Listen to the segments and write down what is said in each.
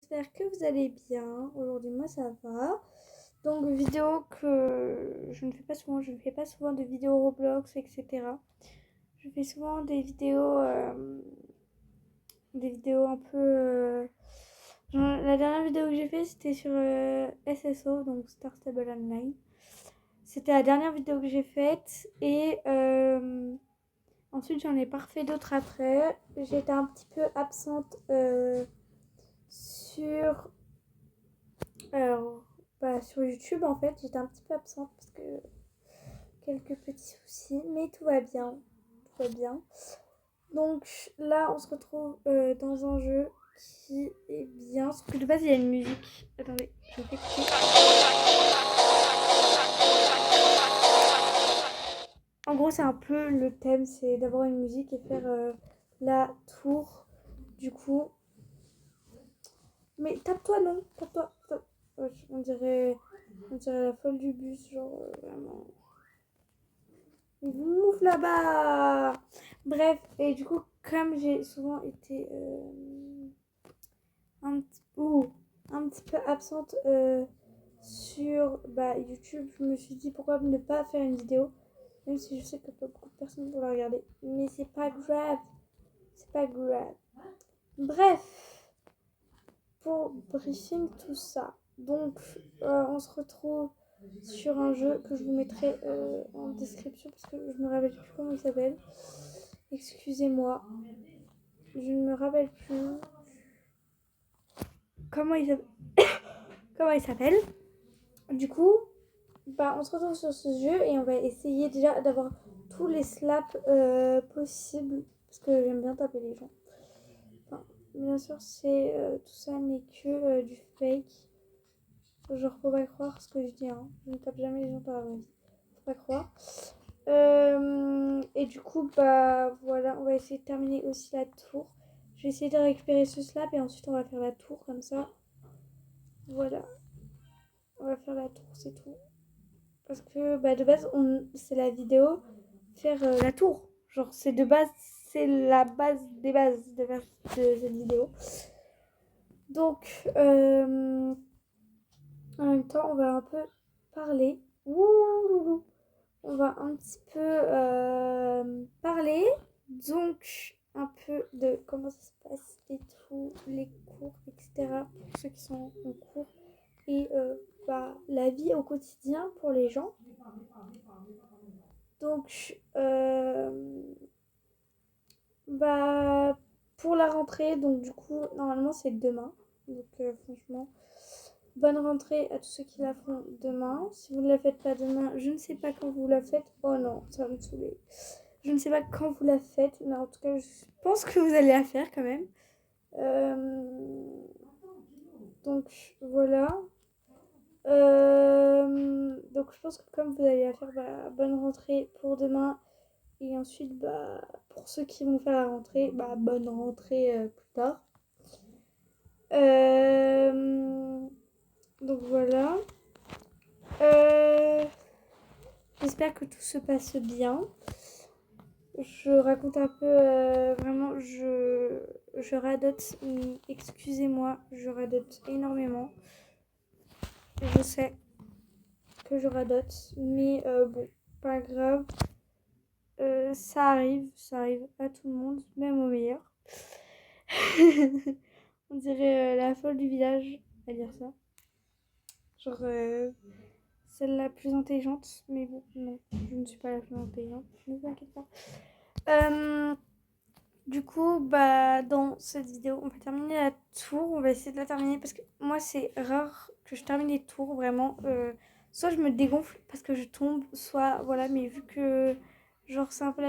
J'espère que vous allez bien. Aujourd'hui, moi, ça va. Donc, vidéo que je ne fais pas souvent. Je ne fais pas souvent de vidéos Roblox, etc. Je fais souvent des vidéos un peu... genre, la dernière vidéo que j'ai fait, c'était sur SSO, donc Star Stable Online. C'était la dernière vidéo que j'ai faite. Et ensuite, j'en ai pas refait d'autres après. J'étais un petit peu absente sur... Alors, sur YouTube, en fait, j'étais un petit peu absente parce que quelques petits soucis, mais tout va bien. Tout va bien. Donc là, on se retrouve dans un jeu qui est bien. Sauf que de base, il y a une musique. Attendez, je vais écouter. En gros, c'est un peu le thème, c'est d'avoir une musique et faire la tour. Du coup. Mais tape-toi, non? Tape-toi. Ouais, on dirait la folle du bus, genre vraiment. Ouf là-bas. Bref, et du coup, comme j'ai souvent été un petit peu absente sur YouTube, je me suis dit pourquoi ne pas faire une vidéo, même si je sais que pas beaucoup de personnes vont la regarder. Mais c'est pas grave, c'est pas grave. Bref, pour briefing tout ça. Donc, on se retrouve sur un jeu que je vous mettrai en description parce que je me rappelle plus comment il s'appelle. Excusez-moi, je ne me rappelle plus comment il s'appelle. Comment il s'appelle. Du coup, on se retrouve sur ce jeu et on va essayer déjà d'avoir tous les slaps possibles parce que j'aime bien taper les gens. Enfin, bien sûr, tout ça n'est que du fake. Genre, faut pas croire ce que je dis. Hein. Je ne tape jamais les gens par la vraie vie. Faut pas croire. Et du coup, voilà, on va essayer de terminer aussi la tour. Je vais essayer de récupérer ce slap et ensuite on va faire la tour comme ça. Voilà, on va faire la tour, c'est tout. Parce que de base, c'est la vidéo faire la tour. Genre, c'est de base, c'est la base des bases de faire cette vidéo. Donc, en même temps, on va un peu parler. Ouh, on va un petit peu parler. Donc, un peu de comment ça se passe et tout, les cours, etc. Pour ceux qui sont en cours. Et la vie au quotidien pour les gens. Donc, pour la rentrée, donc du coup, normalement c'est demain. Donc, franchement, bonne rentrée à tous ceux qui la font demain. Si vous ne la faites pas demain, je ne sais pas quand vous la faites. Oh non, ça va me saouler. Je ne sais pas quand vous la faites, mais en tout cas, je pense que vous allez la faire quand même. Donc, voilà. Donc, je pense que comme vous allez la faire, bonne rentrée pour demain. Et ensuite, pour ceux qui vont faire la rentrée, bonne rentrée plus tard. Donc voilà. J'espère que tout se passe bien. Je raconte un peu, vraiment, je radote. Excusez-moi, je radote énormément. Je sais que je radote, mais bon, pas grave. Ça arrive à tout le monde, même au meilleur. On dirait la folle du village à dire ça. Genre celle la plus intelligente, mais bon, non, je ne suis pas la plus intelligente, ne vous inquiétez pas. Du coup, dans cette vidéo, on va terminer la tour. On va essayer de la terminer parce que moi, c'est rare que je termine les tours, vraiment. Soit je me dégonfle parce que je tombe, soit voilà, mais vu que genre c'est un peu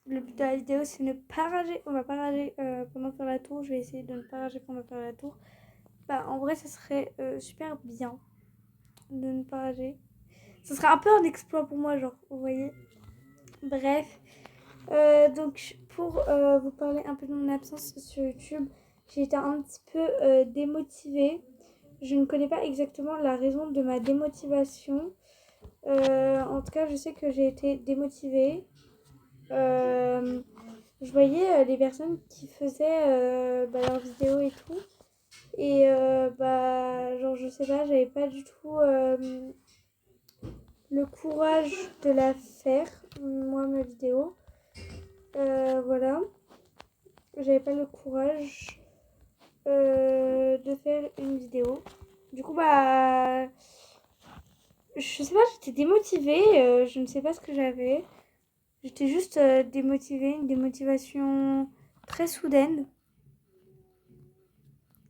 le but de la vidéo, c'est ne pas rager. On va pas rager pendant faire la tour. Je vais essayer de ne pas rager pendant faire la tour. En vrai, ça serait super bien de ne pas rager. Ce serait un peu un exploit pour moi, genre, vous voyez. Bref. Donc, pour vous parler un peu de mon absence sur YouTube, j'ai été un petit peu démotivée. Je ne connais pas exactement la raison de ma démotivation. En tout cas, je sais que j'ai été démotivée. Je voyais les personnes qui faisaient leurs vidéos et tout. Et genre, je sais pas, j'avais pas du tout le courage de la faire, moi, ma vidéo. Voilà. J'avais pas le courage de faire une vidéo. Du coup, je sais pas, j'étais démotivée. Je ne sais pas ce que j'avais. J'étais juste démotivée, une démotivation très soudaine.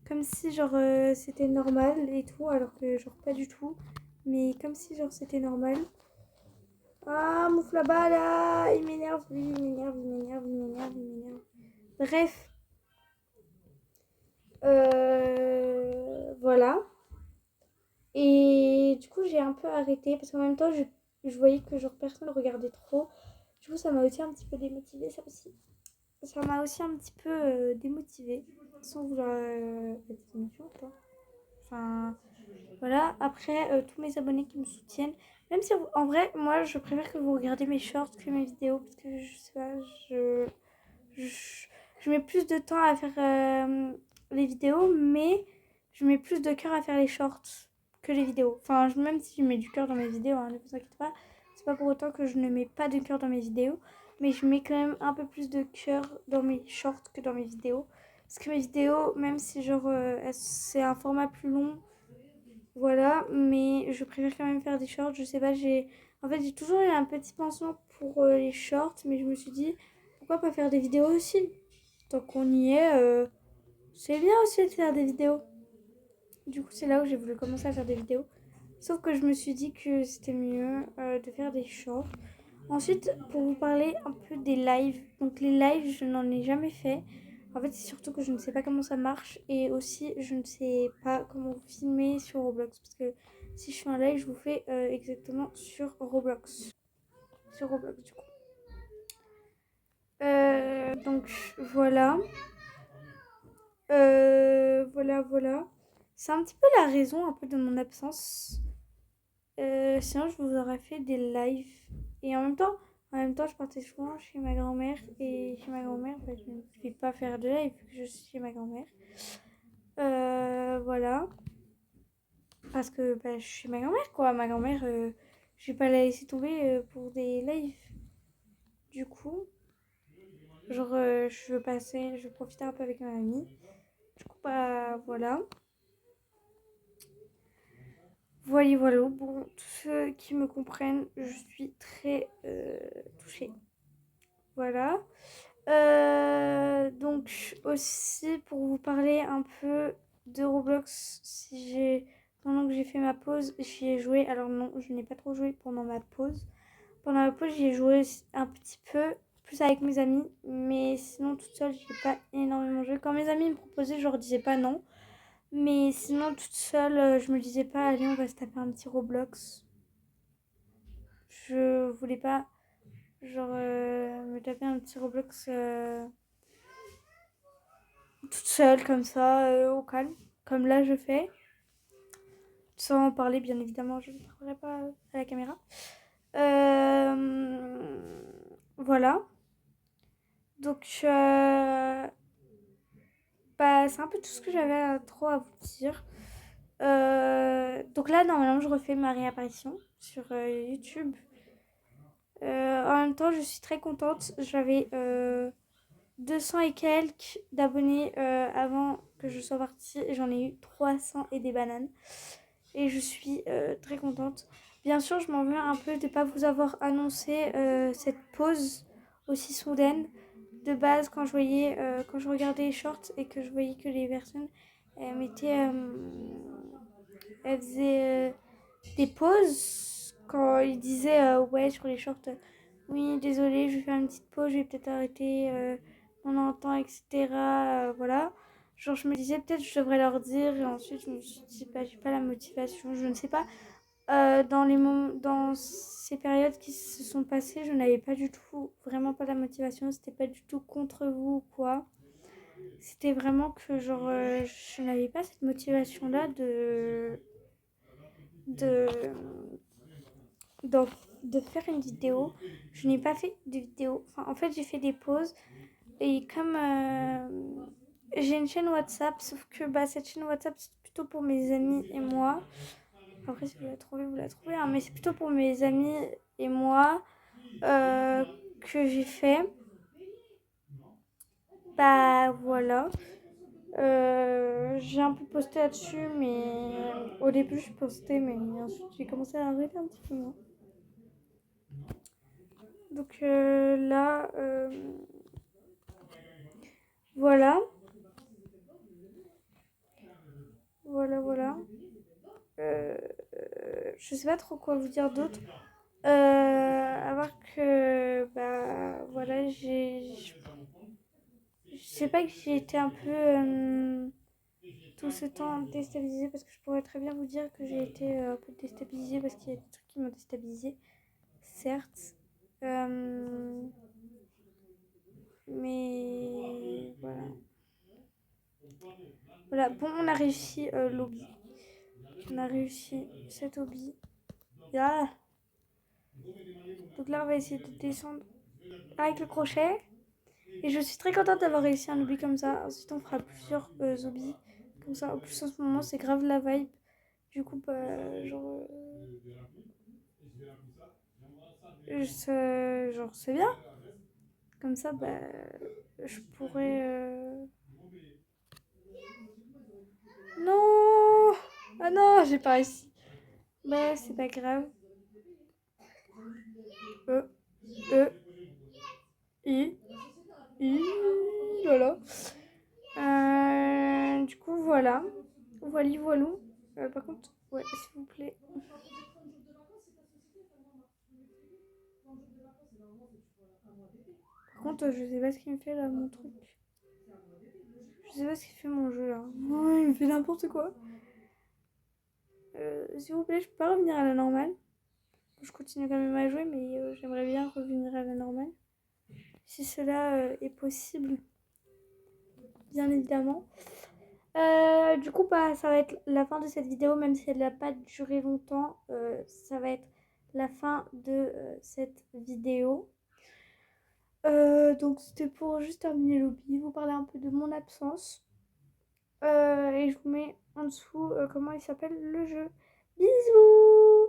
Comme si, genre, c'était normal et tout, alors que, genre, pas du tout. Mais comme si, genre, c'était normal. Ah, Mouf là-bas, là, il m'énerve, lui, il m'énerve, il m'énerve, il m'énerve, il m'énerve. Bref, voilà. Et du coup, j'ai un peu arrêté parce qu'en même temps, je voyais que genre personne ne regardait trop. Du coup, ça m'a aussi un petit peu démotivée, ça aussi. Ça m'a aussi un petit peu démotivée, sans vouloir être émotion, quoi. Enfin, voilà. Après, tous mes abonnés qui me soutiennent, même si en vrai, moi, je préfère que vous regardiez mes shorts que mes vidéos parce que je sais pas, je, je mets plus de temps à faire les vidéos, mais je mets plus de cœur à faire les shorts que les vidéos. Enfin, même si je mets du cœur dans mes vidéos, hein, ne vous inquiétez pas, c'est pas pour autant que je ne mets pas de cœur dans mes vidéos, mais je mets quand même un peu plus de cœur dans mes shorts que dans mes vidéos. Parce que mes vidéos, même si genre c'est un format plus long, voilà, mais je préfère quand même faire des shorts. Je sais pas, j'ai toujours eu un petit penchant pour les shorts, mais je me suis dit pourquoi pas faire des vidéos aussi. Tant qu'on y est, c'est bien aussi de faire des vidéos. Du coup, c'est là où j'ai voulu commencer à faire des vidéos. Sauf que je me suis dit que c'était mieux de faire des shorts. Ensuite, pour vous parler un peu des lives. Donc les lives, je n'en ai jamais fait. En fait, c'est surtout que je ne sais pas comment ça marche. Et aussi, je ne sais pas comment filmer sur Roblox. Parce que si je fais un live, je vous fais exactement sur Roblox. Sur Roblox, du coup. Donc voilà. Voilà. C'est un petit peu la raison un peu de mon absence. Sinon, je vous aurais fait des lives. Et en même temps, je partais souvent chez ma grand-mère. Et chez ma grand-mère, je ne vais pas faire de live vu que je suis chez ma grand-mère. Voilà. Parce que je suis chez ma grand-mère, quoi. Ma grand-mère, je vais pas la laisser tomber pour des lives. Du coup, genre, je veux profiter un peu avec ma mamie. Du coup, voilà. Voilà. Bon, tous ceux qui me comprennent, je suis très touchée. Voilà. Donc aussi pour vous parler un peu de Roblox, pendant que j'ai fait ma pause, j'y ai joué. Alors non, je n'ai pas trop joué pendant ma pause. Pendant ma pause, j'y ai joué un petit peu, plus avec mes amis, mais sinon toute seule, j'ai pas énormément joué. Quand mes amis me proposaient, je leur disais pas non. Mais sinon toute seule, je me disais pas, allez, on va se taper un petit Roblox. Je voulais pas, genre, me taper un petit Roblox toute seule comme ça, au calme, comme là je fais, sans en parler bien évidemment, je ne parlerai pas à la caméra. Voilà. Donc c'est un peu tout ce que j'avais trop à vous dire. Donc là normalement je refais ma réapparition sur YouTube. En même temps je suis très contente. J'avais 200 et quelques d'abonnés avant que je sois partie et j'en ai eu 300 et des bananes. Et je suis très contente. Bien sûr, je m'en veux un peu de ne pas vous avoir annoncé cette pause aussi soudaine. De base, quand je regardais les shorts et que je voyais que les personnes elles faisaient des pauses quand ils disaient ouais sur les shorts, oui désolé, je vais faire une petite pause, je vais peut-être arrêter mon temps, etc. Voilà. Genre je me disais peut-être je devrais leur dire et ensuite je me suis dit j'ai pas la motivation, je ne sais pas. Dans ces périodes qui se sont passées, je n'avais pas du tout, vraiment pas la motivation, c'était pas du tout contre vous ou quoi. C'était vraiment que genre je n'avais pas cette motivation là de, de, de faire une vidéo. Je n'ai pas fait de vidéo. Enfin, en fait, j'ai fait des pauses. Et comme j'ai une chaîne WhatsApp, sauf que cette chaîne WhatsApp, c'est plutôt pour mes amis et moi. Après, si vous la trouvez, vous la trouvez, hein, mais c'est plutôt pour mes amis et moi euh, que j'ai fait. Bah voilà. J'ai un peu posté là-dessus, mais au début je postais, mais ensuite j'ai commencé à arrêter un petit peu moins. Donc là, voilà, voilà. Euh, je sais pas trop quoi vous dire d'autre. À voir que, bah voilà, je sais pas que j'ai été un peu tout ce temps déstabilisée parce que je pourrais très bien vous dire que j'ai été un peu déstabilisée parce qu'il y a des trucs qui m'ont déstabilisée, certes. Euh, mais voilà. Voilà, bon, on a réussi l'hobby. On a réussi cet hobby. Ah. Donc là, on va essayer de descendre avec le crochet. Et je suis très contente d'avoir réussi un hobby comme ça. Ensuite, on fera plusieurs hobbies comme ça. En plus, en ce moment, c'est grave la vibe. Du coup, bah, genre, c'est bien. Comme ça, bah, je pourrais. Non! Ah non, j'ai pas réussi. Bah, c'est pas grave. Euh, euh, i, i, voilà. Du coup, voilà. Voilà, voilou. Par contre, ouais, s'il vous plaît. Par contre, je sais pas ce qu'il me fait là, mon truc. Je sais pas ce qu'il fait mon jeu là. Oh, il me fait n'importe quoi. S'il vous plaît, je peux pas revenir à la normale. Je continue quand même à jouer, mais j'aimerais bien revenir à la normale. Si cela est possible, bien évidemment. Du coup, bah, ça va être la fin de cette vidéo, même si elle n'a pas duré longtemps. Ça va être la fin de cette vidéo. Donc, c'était pour juste terminer l'hobby, vous parler un peu de mon absence. Et je vous mets en dessous comment il s'appelle le jeu. Bisous!